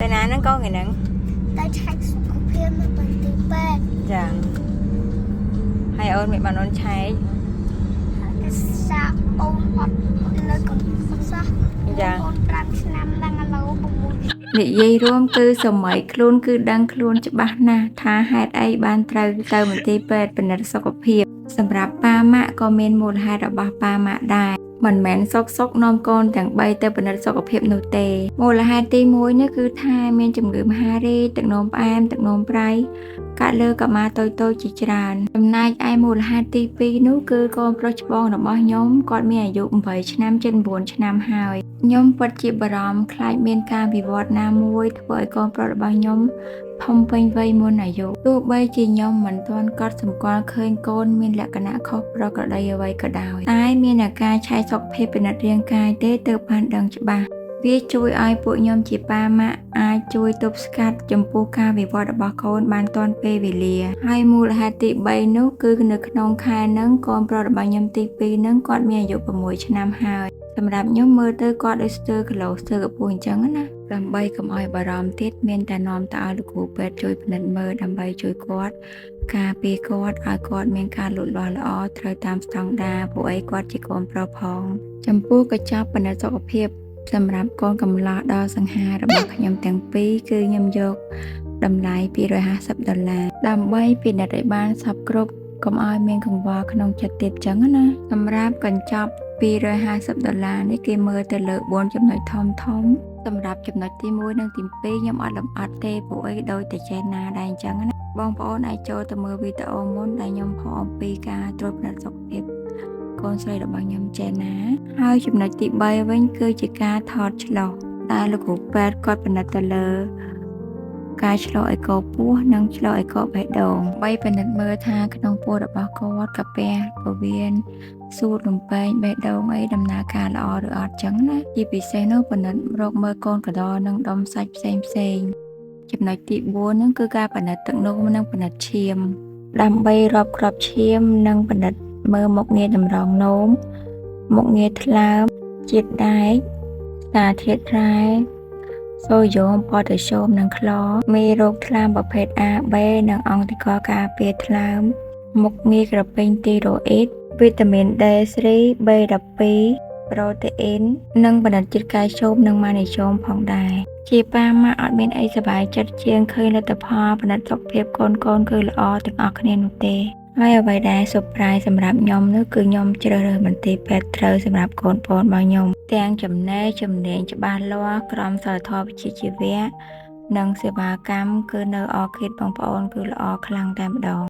Tại nào nó có ngày nắng. Tại chạy suốt cuộc phim mà bằng tí bê. Dạ. Hay ơn mẹ bạn ơn cháy. Cái sao ôn hoạt nơi còn phát sắc. Dạ. Ôn răng năm đang ở lâu bụng mùi. និយាយរួមគឺសម័យខ្លួនគឺដឹងខ្លួនច្បាស់ណាស់ថាហេតុអីបានត្រូវទៅមន្ទីរពេទ្យពិនិត្យសុខភាពសម្រាប់ប៉ាម៉ាក់ក៏មានមូលហេតុរបស់ប៉ាម៉ាក់ដែរមិនមែនសុកនាំកូនទាំង3ទៅពិនិត្យសុខភាពនោះទេមូលហេតុទី1នេះគឺថាមានជំងឺមហារីកទឹកនោមផ្អែមទឹកនោមប្រៃកាត់លើកុមារតូចៗជាច្រើនចំណែកឯមូលហេតុទី2នោះគឺកូនប្រុសច្បងរបស់ខ្ញុំគាត់មានអាយុ8ឆ្នាំជិត9ឆ្នាំហើយខ្ញុំពិតជាបារម្ភខ្លាចមានការវិវត្តណាមួយធ្វើឲ្យកូនប្រុសរបស់ខ្ញុំធំពេញវ័យមុនអាយុទោះបីជាខ្ញុំមិនទាន់កត់សម្គាល់ឃើញកូនមានលក្ខណៈខុសប្រក្រតីអ្វីក៏ដោយតែមានអាការឆាយសុខភាពពិនិត្យរាងកាយទេទើបបានដឹងច្បាស់វាជួយឲ្យពួកខ្ញុំជាប៉ាម៉ាក់អាចជួយទប់ស្កាត់ចំពោះការវិវត្តរបស់កូនបានទាន់ពេលវេលាហើយមូលហេតុទី3នោះគឺនៅក្នុងខែហ្នឹងកូនប្រុសរបស់ខ្ញុំទី2ហ្នឹងគាត់មានអាយុ6ឆ្នាំហើយសម្រាប់ខ្ញុំមើលទៅគាត់ដូចស្ទើរគីឡូស្ទើរកម្ពស់អញ្ចឹងណាដើម្បីកុំឲ្យបារម្ភទៀតមានតែនាំទៅឲ្យលោកគ្រូពេទ្យជួយពិនិត្យមើលដើម្បីជួយគាត់ការពារគាត់ឲ្យគាត់មានការលូតលាស់ល្អត្រូវតាមស្តង់ដារព្រោះអីគាត់ជាកូនប្រុសផងចំពោះកញ្ចប់ពិនិត្យសុខភាពសម្រាប់កូនកំឡោះដល់សង្ហារបស់ខ្ញុំទាំងពីរគឺខ្ញុំយកតម្លៃ$250ដើម្បីពិនិត្យឲ្យបានសពគ្រប់កុំឲ្យមានកង្វល់ក្នុងចិត្តទៀតចឹងណាសម្រាប់កញ្ចប់$250នេះគេមើលទៅលើ4ចំណុចធំសម្រាប់ចំណុចទី1និងទី2ខ្ញុំអត់លម្អិតទេព្រោះអីដូចតែចេះណាដែរអញ្ចឹងណាបងប្អូនអាចចូលទៅមើលវីដេអូមុនដែលខ្ញុំផុសអំពីការត្រួតពិនិត្យសុខភាពកូនស្រីរបស់ខ្ញុំចេះណាហើយចំណុចទី3វិញគឺជាការថតឆ្លុះដែលលោកគ្រូពេទ្យគាត់ពិនិត្យទៅលើការឆ្លុះអេកូពោះនិងឆ្លុះអេកូបេះដូងបីពិនិត្យមើលថាក្នុងពោះរបស់គាត់កាពះពោះវៀនសួតលំពេងបេះដូងអីដំណើរការល្អឬអត់ចឹងណាជាពិសេសនោះពិនិត្យរកមើលកូនកដរនិងដុំសាច់ផ្សេងចំណុចទី4ហ្នឹងគឺការពិនិត្យទឹកនោមនិងពិនិត្យឈាមដើម្បីរាប់គ្រាប់ឈាមនិងពិនិត្យមើលមុខងារតម្រងនោមមុខងារថ្លើមជាតិដែកសារធាតុរ៉ែសូដ្យូមប៉ូតាស្យូមនិងក្លរមេរោគថ្លើមប្រភេទ A B និងអង្គតិកការពារថ្លើមមុខងារក្រពេញទីរ៉ូអ៊ីតវីតាមីន D3 B12 ប្រូតេអ៊ីននិងបណ្ឌិតជាតិកាល់ស្យូមនិងម៉ាណេស្យូមផងដែរជាប៉ាម៉ាក់អត់មានអីសប្បាយចិត្តជាងឃើញលទ្ធផលបណ្ឌិតសុខភាពកូនគឺល្អទាំងអស់គ្នានោះទេហើយអ្វីដែលsurpriseសម្រាប់ខ្ញុំនោះគឺខ្ញុំជ្រើសរើសមន្ទីរពេទ្យត្រូវសម្រាប់កូនប្អូនរបស់ខ្ញុំទាំងចំណេះជំនាញច្បាស់លាស់ក្រមសីលធម៌វិជ្ជាជីវៈនិងសេវាកម្មគឺនៅអរគិតបងប្អូនគឺល្អខ្លាំងតែម្ដង